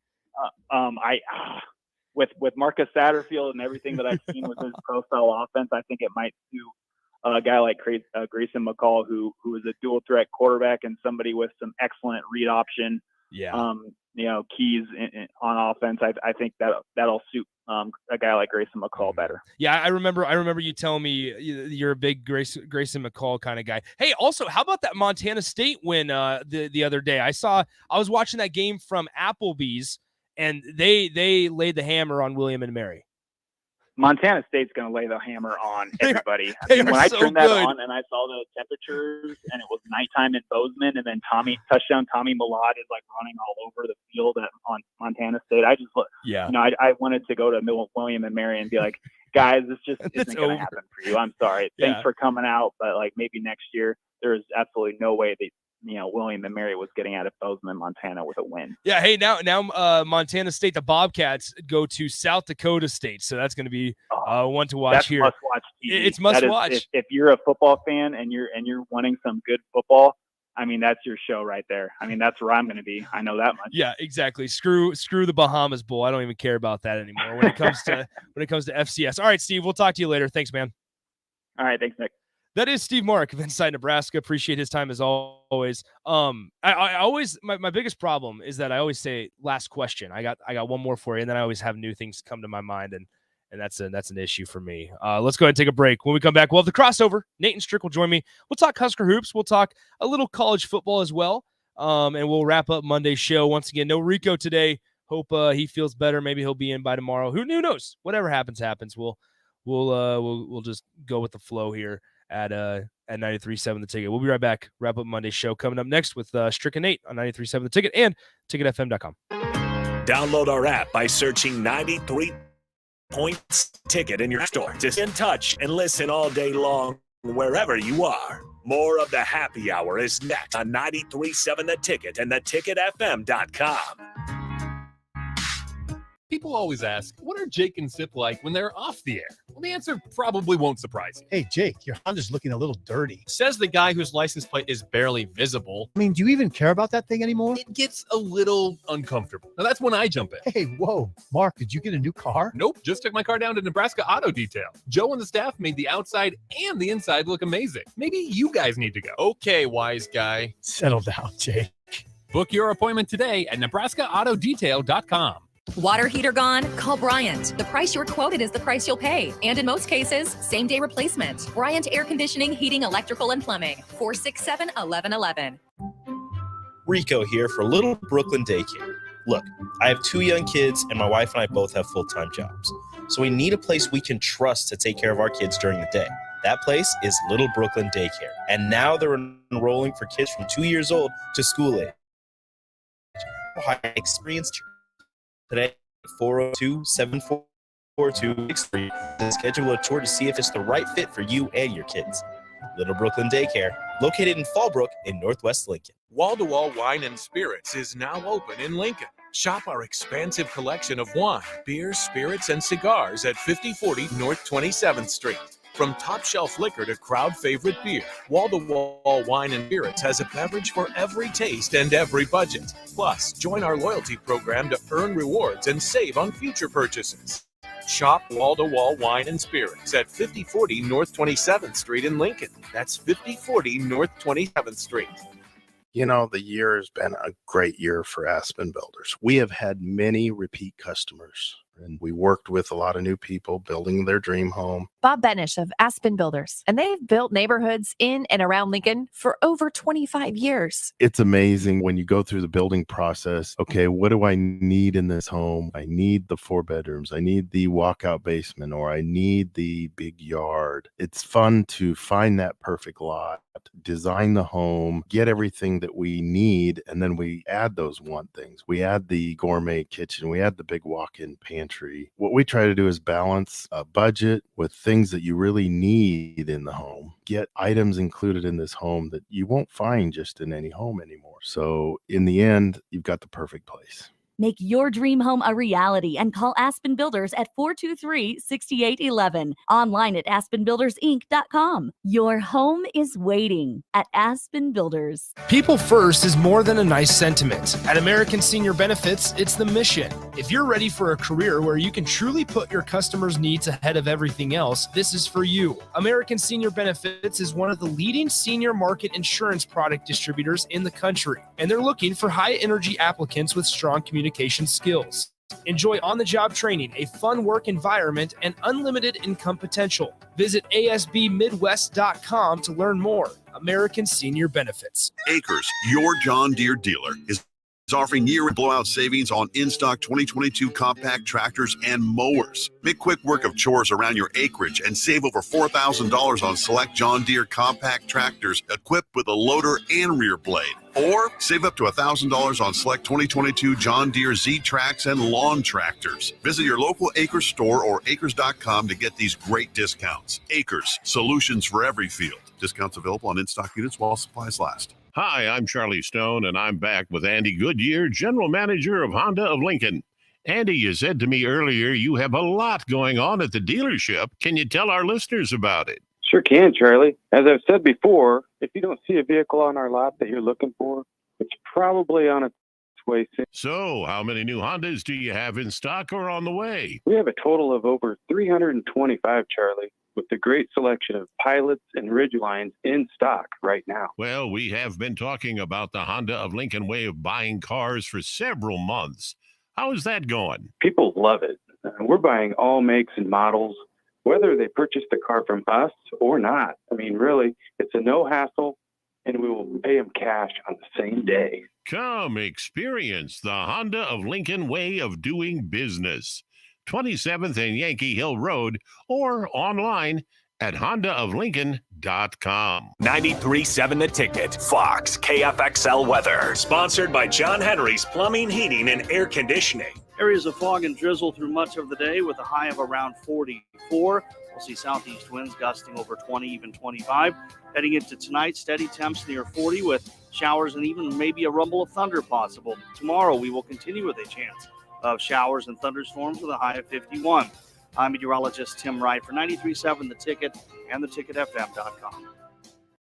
With Marcus Satterfield and everything that I've seen with his pro style offense, I think it might suit a guy like Grayson McCall, who is a dual threat quarterback and somebody with some excellent read option, keys on offense. I think that'll suit a guy like Grayson McCall better. Yeah, I remember you telling me you're a big Grayson McCall kind of guy. Hey, also, how about that Montana State win the other day? I was watching that game from Applebee's, and they laid the hammer on William and Mary. Montana State's going to lay the hammer on everybody. When I turned that on and I saw the temperatures and it was nighttime in Bozeman, and then touchdown Tommy Millard is like running all over the field on Montana State. I just I wanted to go to William and Mary and be like, guys, this just isn't going to happen for you. I'm sorry. Thanks for coming out, but like maybe next year. There is absolutely no way that William and Mary was getting out of Bozeman, Montana with a win. Yeah. Hey, now Montana State, the Bobcats go to South Dakota State. So that's going to be one to watch that's here. Must-watch TV. It's must-watch. If you're a football fan and you're wanting some good football, I mean, that's your show right there. I mean, that's where I'm going to be. I know that much. Yeah, exactly. Screw the Bahamas Bowl. I don't even care about that anymore when it comes to FCS. All right, Steve, we'll talk to you later. Thanks, man. All right. Thanks, Nick. That is Steve Marik of Inside Nebraska. Appreciate his time as always. I always my biggest problem is that I always say last question. I got one more for you, and then I always have new things come to my mind, and that's an issue for me. Let's go ahead and take a break. When we come back, we'll have the crossover. Nate and Strick will join me. We'll talk Husker hoops. We'll talk a little college football as well. And we'll wrap up Monday's show. Once again, no Rico today. Hope he feels better. Maybe he'll be in by tomorrow. Who knows? Whatever happens. We'll just go with the flow here at 93.7 The Ticket. We'll be right back. Wrap up Monday's show coming up next with Strick and Nate on 93.7 The Ticket and ticketfm.com. Download our app by searching 93 Points Ticket in your store. Just in touch and listen all day long wherever you are. More of the happy hour is next on 93.7 The Ticket and theticketfm.com. People always ask, what are Jake and Sip like when they're off the air? Well, the answer probably won't surprise you. Hey, Jake, your Honda's looking a little dirty. Says the guy whose license plate is barely visible. I mean, do you even care about that thing anymore? It gets a little uncomfortable. Now, that's when I jump in. Hey, whoa. Mark, did you get a new car? Nope, just took my car down to Nebraska Auto Detail. Joe and the staff made the outside and the inside look amazing. Maybe you guys need to go. Okay, wise guy. Settle down, Jake. Book your appointment today at NebraskaAutoDetail.com. Water heater gone? Call Bryant. The price you're quoted is the price you'll pay. And in most cases, same-day replacement. Bryant Air Conditioning, Heating, Electrical, and Plumbing. 467-1111. Rico here for Little Brooklyn Daycare. Look, I have 2 young kids, and my wife and I both have full-time jobs. So we need a place we can trust to take care of our kids during the day. That place is Little Brooklyn Daycare. And now they're enrolling for kids from 2 years old to school age. Experienced today, 402-742-63 to schedule a tour to see if it's the right fit for you and your kids. Little Brooklyn Daycare, located in Fallbrook in Northwest Lincoln. Wall-to-Wall Wine and Spirits is now open in Lincoln. Shop our expansive collection of wine, beers, spirits, and cigars at 5040 North 27th Street. From top-shelf liquor to crowd-favorite beer, Wall-to-Wall Wine and Spirits has a beverage for every taste and every budget. Plus, join our loyalty program to earn rewards and save on future purchases. Shop Wall-to-Wall Wine and Spirits at 5040 North 27th Street in Lincoln. That's 5040 North 27th Street. You know, the year has been a great year for Aspen Builders. We have had many repeat customers, and we worked with a lot of new people building their dream home. Bob Benish of Aspen Builders, and they've built neighborhoods in and around Lincoln for over 25 years. It's amazing when you go through the building process. Okay, what do I need in this home? I need the 4 bedrooms. I need the walkout basement, or I need the big yard. It's fun to find that perfect lot, design the home, get everything that we need, and then we add those want things. We add the gourmet kitchen. We add the big walk-in pantry. What we try to do is balance a budget with things that you really need in the home. Get items included in this home that you won't find just in any home anymore. So in the end, you've got the perfect place. Make your dream home a reality and call Aspen Builders at 423-6811. Online at aspenbuildersinc.com. Your home is waiting at Aspen Builders. People first is more than a nice sentiment. At American Senior Benefits, it's the mission. If you're ready for a career where you can truly put your customers' needs ahead of everything else, this is for you. American Senior Benefits is one of the leading senior market insurance product distributors in the country, and they're looking for high-energy applicants with strong communication skills. Enjoy on-the-job training, a fun work environment, and unlimited income potential. Visit asbmidwest.com to learn more. American Senior Benefits. Acres, your John Deere dealer, is offering year blowout savings on in-stock 2022 compact tractors and mowers. Make quick work of chores around your acreage and save over $4,000 on select John Deere compact tractors equipped with a loader and rear blade. Or save up to $1,000 on select 2022 John Deere Z-Trax and lawn tractors. Visit your local Acres store or acres.com to get these great discounts. Acres, solutions for every field. Discounts available on in-stock units while supplies last. Hi, I'm Charlie Stone, and I'm back with Andy Goodyear, General Manager of Honda of Lincoln. Andy, you said to me earlier you have a lot going on at the dealership. Can you tell our listeners about it? Sure can, Charlie. As I've said before, if you don't see a vehicle on our lot that you're looking for, it's probably on its way soon. So, how many new Hondas do you have in stock or on the way? We have a total of over 325, Charlie, with a great selection of Pilots and Ridgelines in stock right now. Well, we have been talking about the Honda of Lincoln way of buying cars for several months. How is that going? People love it. We're buying all makes and models, whether they purchase the car from us or not. I mean, really, it's a no hassle, and we will pay them cash on the same day. Come experience the Honda of Lincoln way of doing business. 27th and Yankee Hill Road, or online at hondaoflincoln.com. 93.7 The Ticket, Fox, KFXL weather. Sponsored by John Henry's Plumbing, Heating, and Air Conditioning. Areas of fog and drizzle through much of the day with a high of around 44. We'll see southeast winds gusting over 20, even 25. Heading into tonight, steady temps near 40 with showers and even maybe a rumble of thunder possible. Tomorrow, we will continue with a chance of showers and thunderstorms with a high of 51. I'm meteorologist Tim Wright for 93.7 The Ticket and theticketfm.com.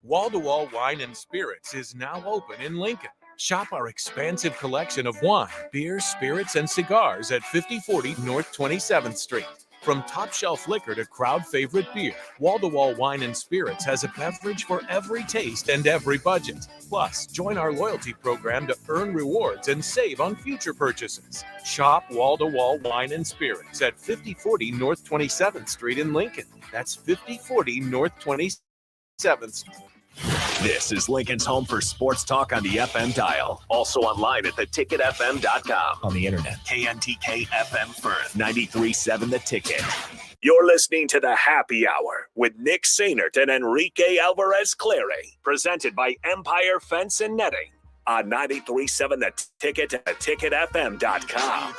Wall-to-Wall Wine and Spirits is now open in Lincoln. Shop our expansive collection of wine, beer, spirits, and cigars at 5040 North 27th Street. From top shelf liquor to crowd favorite beer, Wall-to-Wall Wine and Spirits has a beverage for every taste and every budget. Plus, join our loyalty program to earn rewards and save on future purchases. Shop Wall-to-Wall Wine and Spirits at 5040 North 27th Street in Lincoln. That's 5040 North 27th Street. This is Lincoln's home for sports talk on the FM dial. Also online at theticketfm.com. On the internet, KNTK FM Firth, 93.7 The Ticket. You're listening to the Happy Hour with Nick Sainert and Enrique Alvarez Clary. Presented by Empire Fence and Netting on 93.7 The Ticket at theticketfm.com.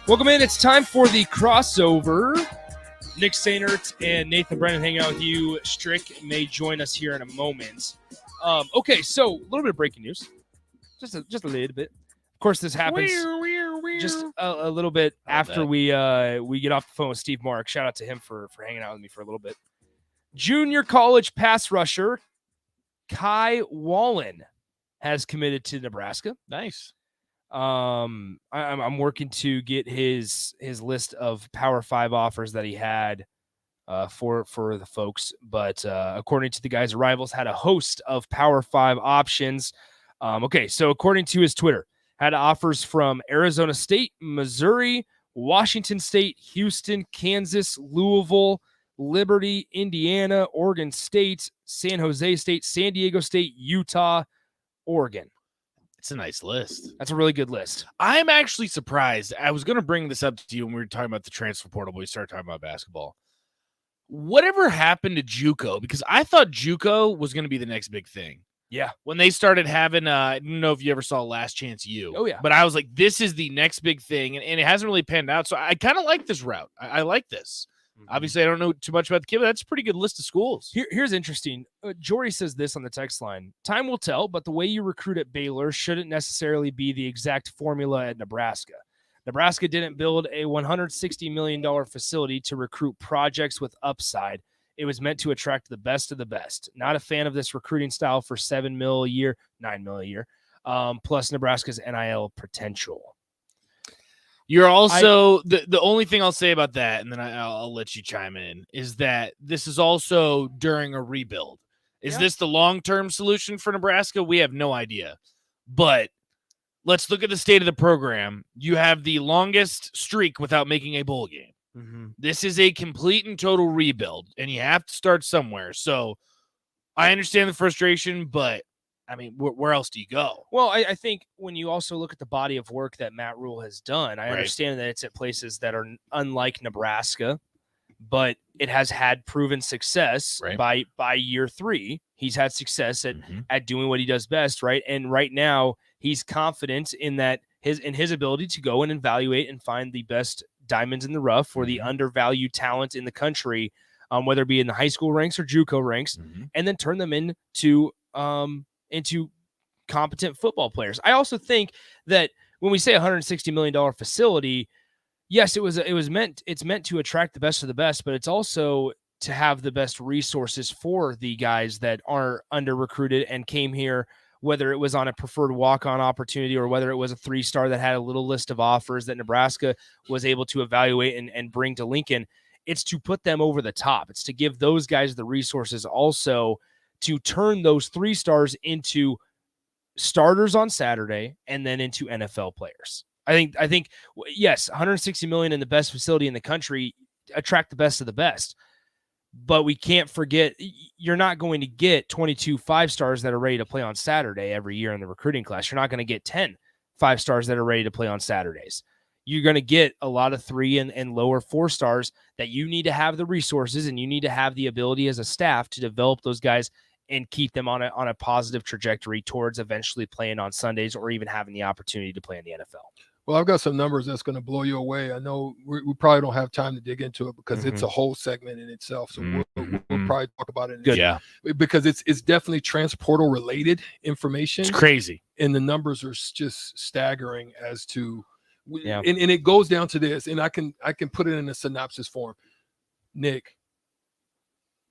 Welcome in. It's time for the crossover. Nick Sainert and Nathan Brennan hanging out with you. Strick may join us here in a moment. Okay, so a little bit of breaking news. Just a little bit. Of course, this happens just a little bit after we get off the phone with Steve Marik. Shout out to him for hanging out with me for a little bit. Junior college pass rusher Kai Wallen has committed to Nebraska. Nice. I'm working to get his list of Power 5 offers that he had for the folks, but according to the guy's arrivals, had a host of Power 5 options. Okay, so according to his Twitter, had offers from Arizona State, Missouri, Washington State, Houston, Kansas, Louisville, Liberty, Indiana, Oregon State, San Jose State, San Diego State, Utah, Oregon. It's a nice list. That's a really good list. I'm actually surprised. I was going to bring this up to you when we were talking about the transfer portal, but we started talking about basketball. Whatever happened to JUCO? Because I thought JUCO was going to be the next big thing. Yeah. When they started having, I don't know if you ever saw Last Chance U. Oh, yeah. But I was like, this is the next big thing, and it hasn't really panned out. So I kind of like this route. I like this. Obviously, I don't know too much about the kid, but that's a pretty good list of schools. Here's interesting. Jory says this on the text line. Time will tell, but the way you recruit at Baylor shouldn't necessarily be the exact formula at Nebraska. Nebraska didn't build a $160 million facility to recruit projects with upside. It was meant to attract the best of the best. Not a fan of this recruiting style for $7 million a year, $9 million a year, plus Nebraska's NIL potential. You're also the only thing I'll say about that, and then I'll let you chime in, is that this is also during a rebuild. Is this the long-term solution for Nebraska? We have no idea. But let's look at the state of the program. You have the longest streak without making a bowl game. Mm-hmm. This is a complete and total rebuild, and you have to start somewhere. So I understand the frustration, but I mean, where else do you go? Well, I think when you also look at the body of work that Matt Rule has done, I understand that it's at places that are unlike Nebraska, but it has had proven success by year 3. He's had success at doing what he does best, right? And right now, he's confident in that his ability to go and evaluate and find the best diamonds in the rough or the undervalued talent in the country, whether it be in the high school ranks or JUCO ranks, and then turn them into competent football players. I also think that when we say $160 million facility, yes, it's meant to attract the best of the best, but it's also to have the best resources for the guys that are under recruited and came here, whether it was on a preferred walk-on opportunity or whether it was a 3-star that had a little list of offers that Nebraska was able to evaluate and bring to Lincoln. It's to put them over the top. It's to give those guys the resources also to turn those 3-stars into starters on Saturday and then into NFL players. I think yes, $160 million in the best facility in the country, attract the best of the best. But we can't forget, you're not going to get 22 5-stars that are ready to play on Saturday every year in the recruiting class. You're not going to get 10 5-stars that are ready to play on Saturdays. You're going to get a lot of 3 and lower 4-stars that you need to have the resources and you need to have the ability as a staff to develop those guys and keep them on a positive trajectory towards eventually playing on Sundays or even having the opportunity to play in the NFL. Well, I've got some numbers that's going to blow you away. I know we probably don't have time to dig into it because it's a whole segment in itself. So we'll probably talk about it. Yeah. Because it's definitely transportal related information. It's crazy. And the numbers are just staggering as to, Yeah. and it goes down to this, and I can put it in a synopsis form. Nick,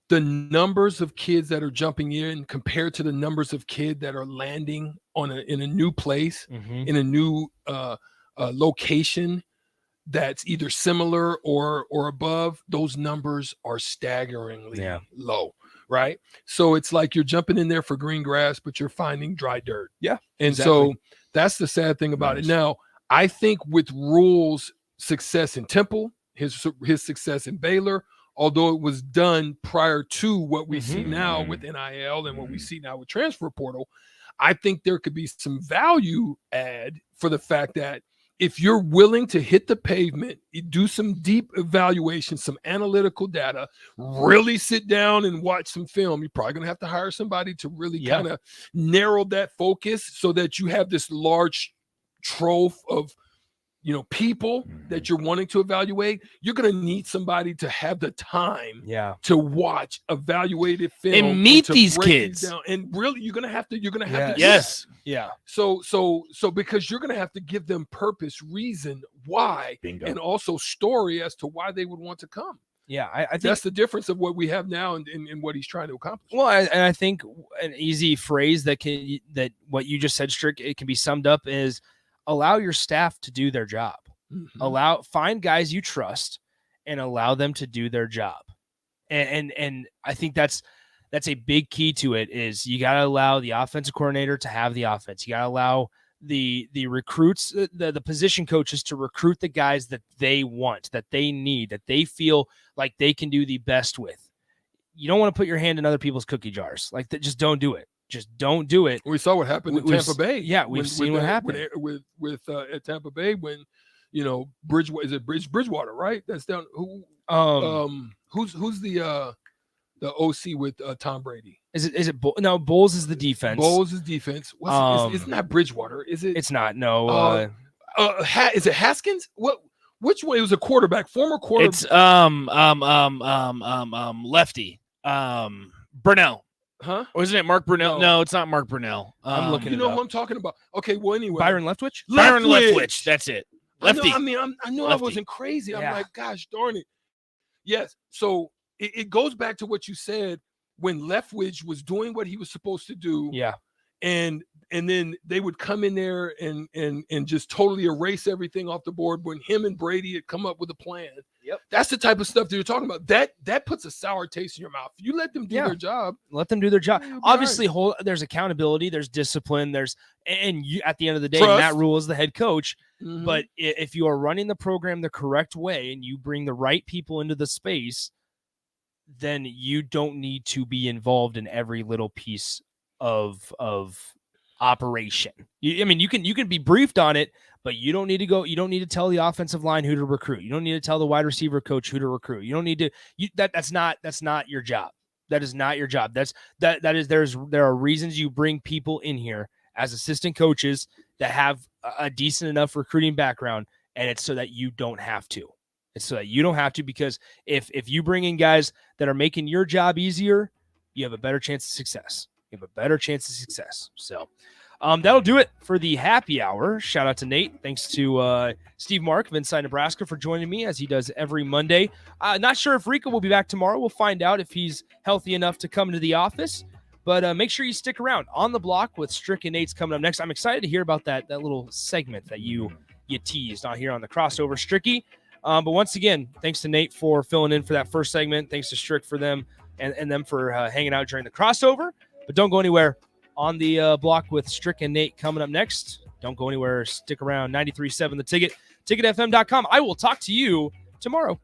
the numbers of kids that are jumping in compared to the numbers of kids that are landing in a new place, in a new location that's either similar or above, those numbers are staggeringly low, right? So it's like you're jumping in there for green grass, but you're finding dry dirt. Yeah. And so that's the sad thing about it. Now, I think with Rule's success in Temple, his success in Baylor, although it was done prior to what we see now with NIL and what we see now with transfer portal, I think there could be some value add for the fact that if you're willing to hit the pavement, you do some deep evaluation, some analytical data, really sit down and watch some film, you're probably going to have to hire somebody to really kind of narrow that focus so that you have this large trove of people that you're wanting to evaluate. You're going to need somebody to have the time to watch evaluated film and meet to these break kids. these down. And really, you're going to have to do Yes. that. Yeah. So because you're going to have to give them purpose, reason why, and also story as to why they would want to come. Yeah, I think that's the difference of what we have now and what he's trying to accomplish. Well, I think an easy phrase that what you just said, Strick, it can be summed up is allow your staff to do their job. Find guys you trust and allow them to do their job. And I think that's a big key to it is you got to allow the offensive coordinator to have the offense. You got to allow the recruits, the position coaches to recruit the guys that they want, that they need, that they feel like they can do the best with. You don't want to put your hand in other people's cookie jars. Like that, just don't do it. Just don't do it. We saw what happened in Tampa Bay. Yeah, we've seen what happened with at Tampa Bay when Bridgewater, right? That's down. Who's the OC with Tom Brady? Is it no? Bowles is the defense. Bowles is defense. Isn't that Bridgewater? Is it? It's not. No. Is it Haskins? Which way? It was a quarterback, former quarterback. It's lefty. Brunell. Huh? Or isn't it Mark Brunell? No, it's not Mark Brunell. I'm looking. You know who I'm talking about? Okay, well anyway, Byron Leftwich. Byron Leftwich. That's it. Lefty. I knew I wasn't crazy. Yeah. I'm like, gosh darn it. Yes. So it goes back to what you said when Leftwich was doing what he was supposed to do. Yeah. And then they would come in there and just totally erase everything off the board when him and Brady had come up with a plan. Yep. That's the type of stuff that you're talking about. That puts a sour taste in your mouth. You let them do their job. Let them do their job. Obviously, there's accountability, there's discipline, and you, at the end of the day, Matt Rule is the head coach. But if you are running the program the correct way and you bring the right people into the space, then you don't need to be involved in every little piece of operation. You can be briefed on it, but you don't need to go. You don't need to tell the offensive line who to recruit. You don't need to tell the wide receiver coach who to recruit. You don't need to. That's not your job. That is not your job. There are reasons you bring people in here as assistant coaches that have a decent enough recruiting background, and it's so that you don't have to. It's so that you don't have to, because if you bring in guys that are making your job easier, you have a better chance of success. So that'll do it for the happy hour. Shout out to Nate. Thanks to Steve Mark of Inside Nebraska for joining me as he does every Monday. Not sure if Rico will be back tomorrow. We'll find out if he's healthy enough to come to the office. But make sure you stick around. On the Block with Strick and Nate's coming up next. I'm excited to hear about that little segment that you teased on here on the crossover, Stricky. But once again, thanks to Nate for filling in for that first segment. Thanks to Strick for them and them for hanging out during the crossover. But don't go anywhere. On the Block with Strick and Nate coming up next. Don't go anywhere. Stick around. 93.7 The Ticket, ticketfm.com. I will talk to you tomorrow.